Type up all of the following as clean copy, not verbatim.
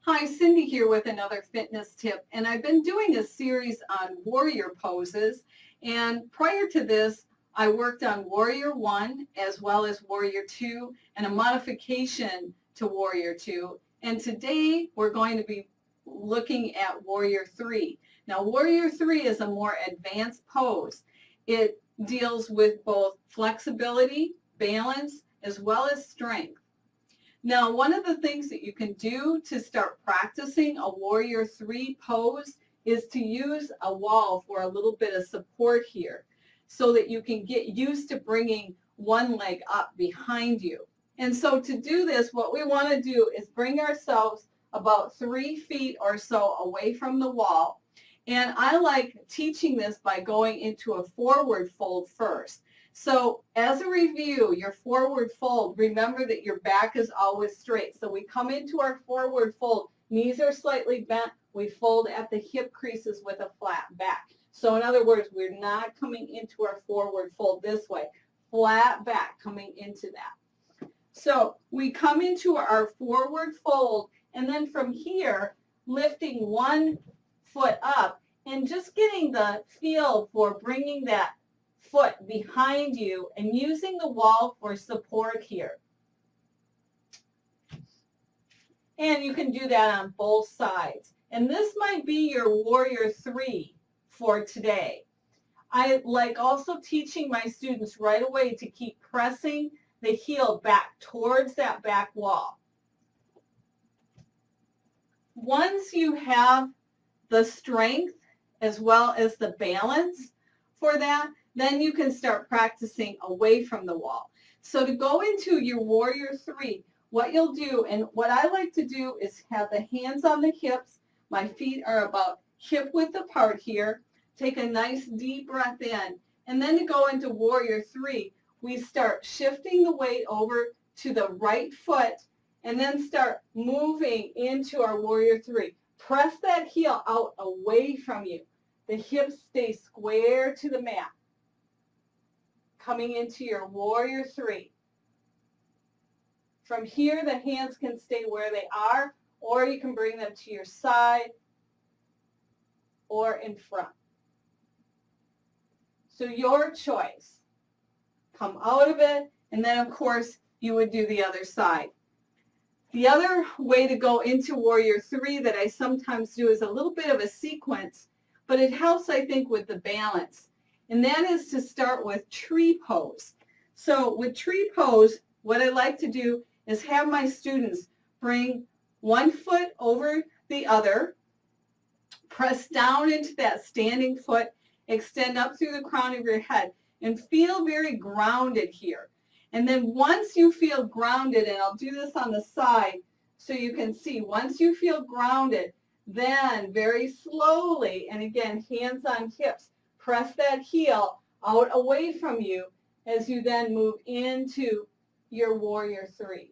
Hi, Cindy here with another fitness tip, and I've been doing a series on warrior poses, and prior to this I worked on warrior 1 as well as warrior 2 and a modification to warrior 2, and today we're going to be looking at warrior 3. Now warrior 3 is a more advanced pose. It deals with both flexibility, balance, as well as strength. Now, one of the things that you can do to start practicing a warrior 3 pose is to use a wall for a little bit of support here so that you can get used to bringing one leg up behind you. And so to do this, what we want to do is bring ourselves about 3 feet or so away from the wall. And I like teaching this by going into a forward fold first. So as a review, your forward fold, remember that your back is always straight. So we come into our forward fold, knees are slightly bent, we fold at the hip creases with a flat back. So in other words, we're not coming into our forward fold this way, flat back coming into that. So we come into our forward fold, and then from here, lifting one foot up and just getting the feel for bringing that foot behind you and using the wall for support here. And you can do that on both sides. And this might be your warrior 3 for today. I like also teaching my students right away to keep pressing the heel back towards that back wall. Once you have the strength as well as the balance for that, then you can start practicing away from the wall. So to go into your warrior 3, what you'll do, and what I like to do is have the hands on the hips, my feet are about hip width apart here, take a nice deep breath in, and then to go into warrior 3, we start shifting the weight over to the right foot and then start moving into our warrior 3. Press that heel out away from you. The hips stay square to the mat. Coming into your warrior 3. From here, the hands can stay where they are, or you can bring them to your side or in front. So your choice. Come out of it, and then of course you would do the other side. The other way to go into warrior 3 that I sometimes do is a little bit of a sequence, but it helps, I think, with the balance. And that is to start with tree pose. So with tree pose, what I like to do is have my students bring one foot over the other, press down into that standing foot, extend up through the crown of your head, and feel very grounded here. And then once you feel grounded, and I'll do this on the side so you can see, once you feel grounded, then very slowly, and again, hands on hips, press that heel out away from you as you then move into your warrior 3.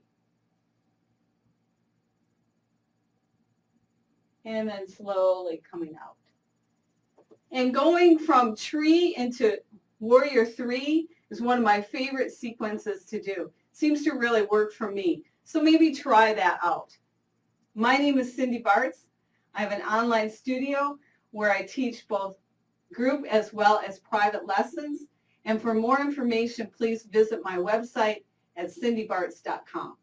And then slowly coming out. And going from tree into warrior 3 is one of my favorite sequences to do. Seems to really work for me. So maybe try that out. My name is Cindy Bartz. I have an online studio where I teach both group as well as private lessons. And for more information, please visit my website at cindybartz.com.